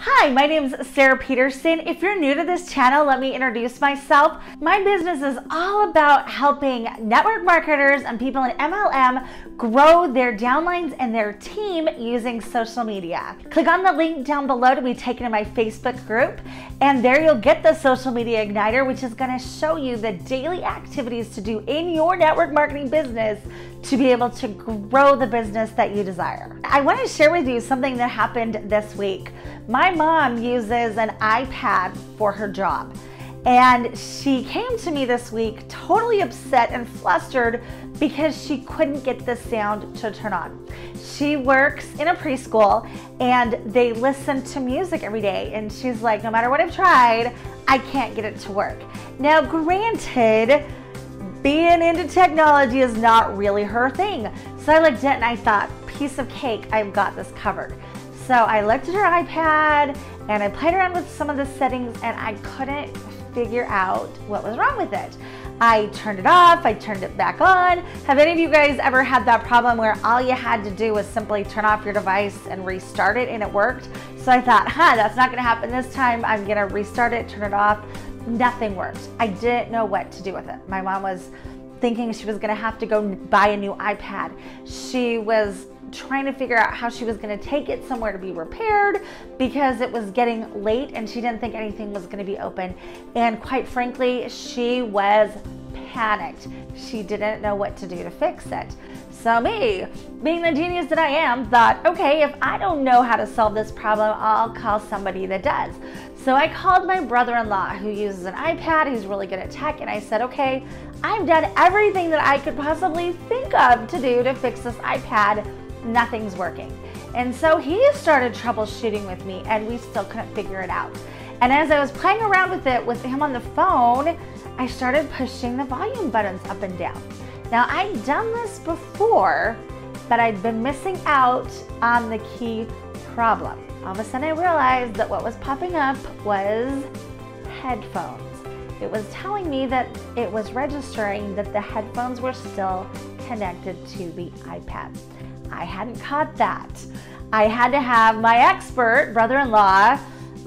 Hi, my name is Sarah Peterson. If you're new to this channel, let me introduce myself. My business is all about helping network marketers and people in MLM grow their downlines and their team using social media. Click on the link down below to be taken to my Facebook group, and there you'll get the Social Media Igniter, which is going to show you the daily activities to do in your network marketing business to be able to grow the business that you desire. I want to share with you something that happened this week. My mom uses an iPad for her job, and she came to me this week totally upset and flustered because she couldn't get the sound to turn on. She works in a preschool and they listen to music every day, and she's like, no matter what I've tried, I can't get it to work. Now, granted, being into technology is not really her thing. So I looked at it and I thought, piece of cake, I've got this covered. So I looked at her iPad and I played around with some of the settings and I couldn't figure out what was wrong with it. I turned it off, I turned it back on. Have any of you guys ever had that problem where all you had to do was simply turn off your device and restart it and it worked? So I thought, that's not gonna happen this time. I'm gonna restart it, turn it off. Nothing worked. I didn't know what to do with it. My mom was thinking she was gonna have to go buy a new iPad. She was trying to figure out how she was going to take it somewhere to be repaired because it was getting late and she didn't think anything was going to be open. And quite frankly, she was panicked. She didn't know what to do to fix it. So me, being the genius that I am, thought, okay, if I don't know how to solve this problem, I'll call somebody that does. So I called my brother-in-law who uses an iPad. He's really good at tech. And I said, okay, I've done everything that I could possibly think of to do to fix this iPad. Nothing's working. And so he started troubleshooting with me and we still couldn't figure it out. And as I was playing around with it with him on the phone, I started pushing the volume buttons up and down. Now, I'd done this before, but I'd been missing out on the key problem. All of a sudden I realized that what was popping up was headphones. It was telling me that it was registering that the headphones were still connected to the iPad. I hadn't caught that. I had to have my expert brother-in-law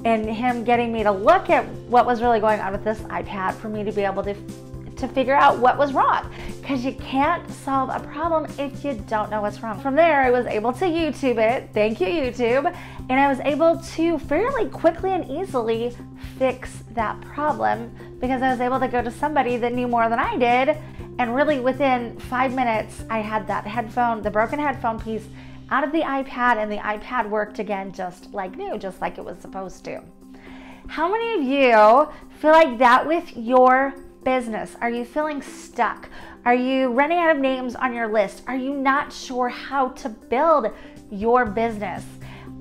and him getting me to look at what was really going on with this iPad for me to be able to figure out what was wrong. Because you can't solve a problem if you don't know what's wrong. From there, I was able to YouTube it. Thank you, YouTube. And I was able to fairly quickly and easily fix that problem because I was able to go to somebody that knew more than I did. And really within 5 minutes, I had that headphone, the broken headphone piece out of the iPad, and the iPad worked again just like new, just like it was supposed to. How many of you feel like that with your business? Are you feeling stuck? Are you running out of names on your list? Are you not sure how to build your business?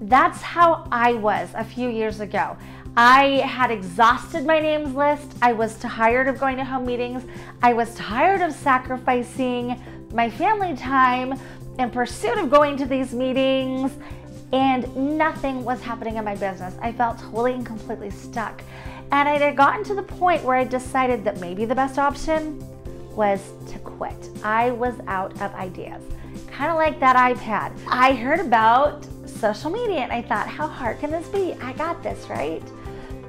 That's how I was a few years ago. I had exhausted my names list. I was tired of going to home meetings. I was tired of sacrificing my family time in pursuit of going to these meetings, and nothing was happening in my business. I felt totally and completely stuck. And I had gotten to the point where I decided that maybe the best option was to quit. I was out of ideas. Kind of like that iPad. I heard about social media and I thought, how hard can this be? I got this, right?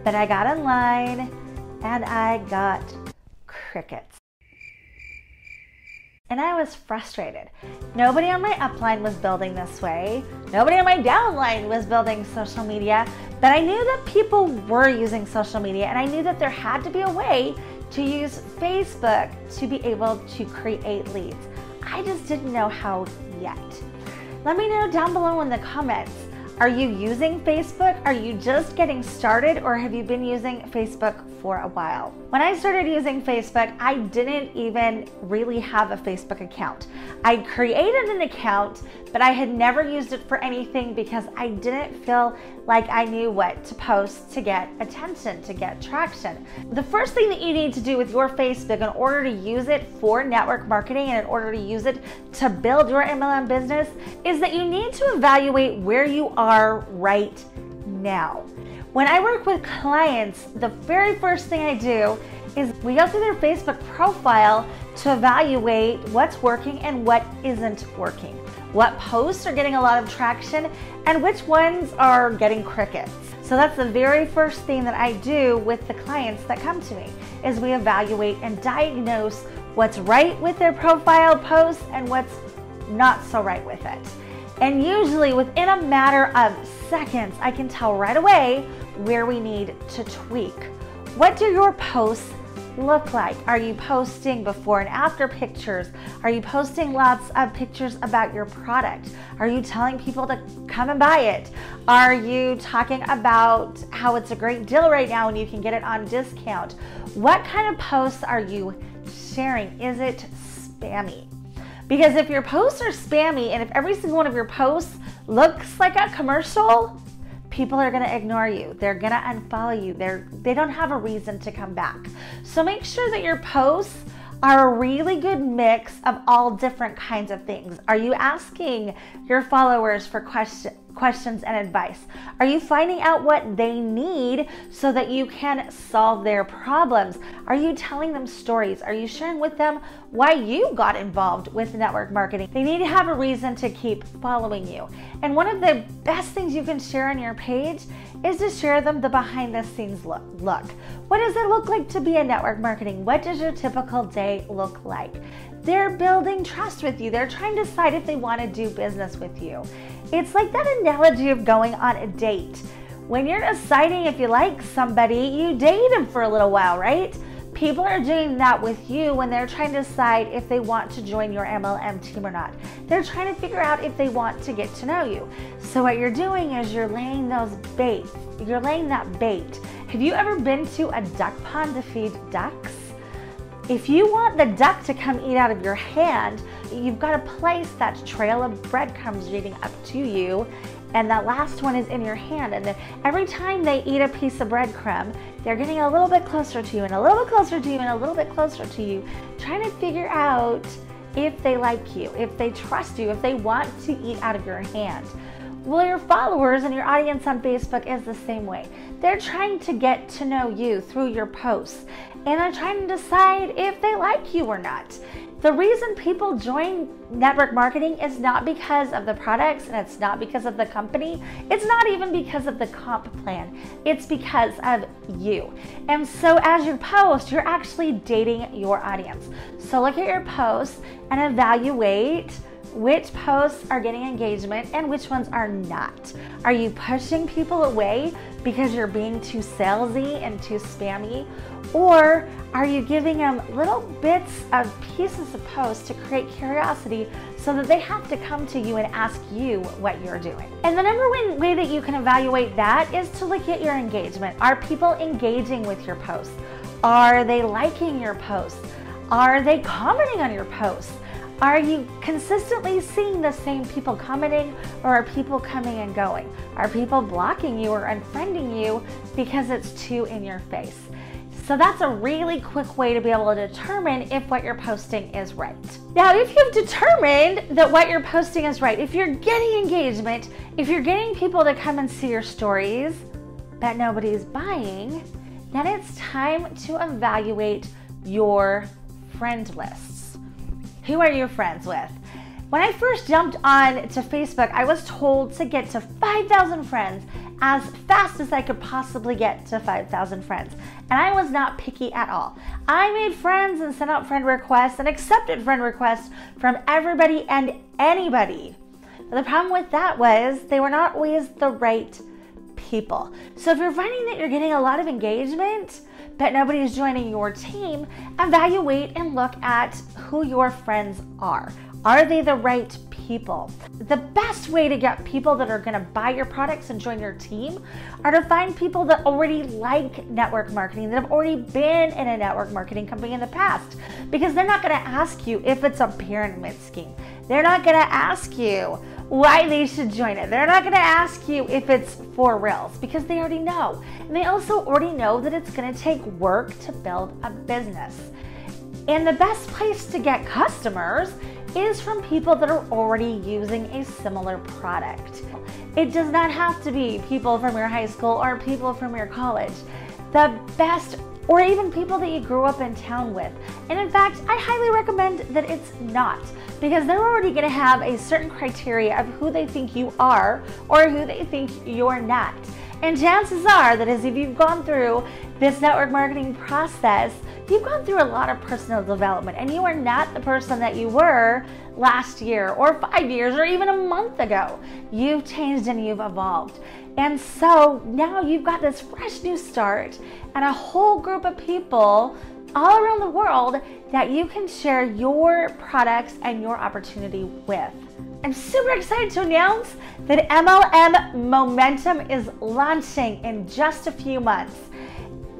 But I got online and I got crickets. And I was frustrated. Nobody on my upline was building this way. Nobody on my downline was building social media. But I knew that people were using social media, and I knew that there had to be a way to use Facebook to be able to create leads. I just didn't know how yet. Let me know down below in the comments. Are you using Facebook? Are you just getting started, or have you been using Facebook for a while? When I started using Facebook, I didn't even really have a Facebook account. I created an account, but I had never used it for anything because I didn't feel like I knew what to post to get attention, to get traction. The first thing that you need to do with your Facebook in order to use it for network marketing and in order to use it to build your MLM business is that you need to evaluate where you are right now. When I work with clients, the very first thing I do is we go through their Facebook profile to evaluate what's working and what isn't working. what posts are getting a lot of traction, and which ones are getting crickets. So that's the very first thing that I do with the clients that come to me, is we evaluate and diagnose what's right with their profile post and what's not so right with it. And usually within a matter of seconds, I can tell right away where we need to tweak. What do your posts look like? Are you posting before and after pictures? Are you posting lots of pictures about your product? Are you telling people to come and buy it? Are you talking about how it's a great deal right now and you can get it on discount? What kind of posts are you sharing? Is it spammy? Because if your posts are spammy and if every single one of your posts looks like a commercial, people are gonna ignore you. They're gonna unfollow you. They don't have a reason to come back. So make sure that your posts are a really good mix of all different kinds of things. Are you asking your followers for questions and advice? Are you finding out what they need so that you can solve their problems? Are you telling them stories? Are you sharing with them why you got involved with network marketing? They need to have a reason to keep following you. And one of the best things you can share on your page is to share them the behind the scenes look. What does it look like to be in network marketing? What does your typical day look like? They're building trust with you. They're trying to decide if they want to do business with you. It's like that analogy of going on a date. When you're deciding if you like somebody, you date them for a little while, right? People are doing that with you when they're trying to decide if they want to join your MLM team or not. They're trying to figure out if they want to get to know you. So what you're doing is you're laying those baits. You're laying that bait. Have you ever been to a duck pond to feed ducks? If you want the duck to come eat out of your hand, you've got to place that trail of breadcrumbs leading up to you, and that last one is in your hand. And then every time they eat a piece of breadcrumb, they're getting a little bit closer to you and a little bit closer to you and a little bit closer to you, trying to figure out if they like you, if they trust you, if they want to eat out of your hand. Well, your followers and your audience on Facebook is the same way. They're trying to get to know you through your posts, and they're trying to decide if they like you or not. The reason people join network marketing is not because of the products, and it's not because of the company. It's not even because of the comp plan. It's because of you. And so as you post, you're actually dating your audience. So look at your posts and evaluate which posts are getting engagement and which ones are not. Are you pushing people away because you're being too salesy and too spammy? Or are you giving them little bits of pieces of posts to create curiosity so that they have to come to you and ask you what you're doing? And the number one way that you can evaluate that is to look at your engagement. Are people engaging with your posts? Are they liking your posts? Are they commenting on your posts? Are you consistently seeing the same people commenting, or are people coming and going? Are people blocking you or unfriending you because it's too in your face? So that's a really quick way to be able to determine if what you're posting is right. Now, if you've determined that what you're posting is right, if you're getting engagement, if you're getting people to come and see your stories, but nobody's buying, then it's time to evaluate your friend lists. Who are you friends with? When I first jumped on to Facebook, I was told to get to 5,000 friends as fast as I could possibly get to 5,000 friends. And I was not picky at all. I made friends and sent out friend requests and accepted friend requests from everybody and anybody. But the problem with that was they were not always the right people. So if you're finding that you're getting a lot of engagement, but nobody's joining your team, evaluate and look at who your friends are. Are they the right people? The best way to get people that are going to buy your products and join your team are to find people that already like network marketing, that have already been in a network marketing company in the past, because they're not going to ask you if it's a pyramid scheme. They're not going to ask you why they should join it. They're not going to ask you if it's for reals, because they already know. And they also already know that it's going to take work to build a business. And the best place to get customers is from people that are already using a similar product. It does not have to be people from your high school or people from your college. The best or even people that you grew up in town with. And in fact, I highly recommend that it's not, because they're already going to have a certain criteria of who they think you are or who they think you're not. And chances are that as if you've gone through this network marketing process, you've gone through a lot of personal development, and you are not the person that you were last year or 5 years or even a month ago. You've changed and you've evolved. And so now you've got this fresh new start and a whole group of people all around the world that you can share your products and your opportunity with. I'm super excited to announce that MLM Momentum is launching in just a few months.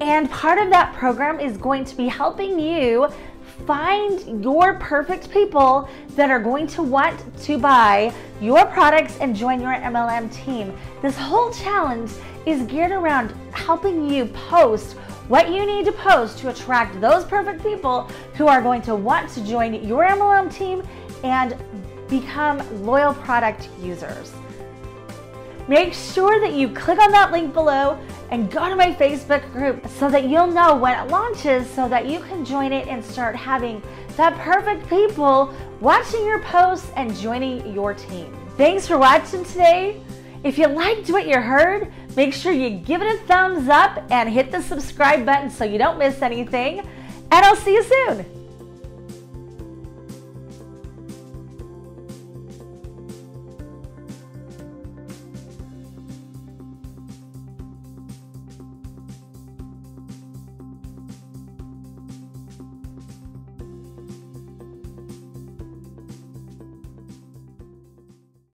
And part of that program is going to be helping you find your perfect people that are going to want to buy your products and join your MLM team. This whole challenge is geared around helping you post what you need to post to attract those perfect people who are going to want to join your MLM team and become loyal product users. Make sure that you click on that link below and go to my Facebook group so that you'll know when it launches, so that you can join it and start having the perfect people watching your posts and joining your team. Thanks for watching today. If you liked what you heard, make sure you give it a thumbs up and hit the subscribe button so you don't miss anything. And I'll see you soon.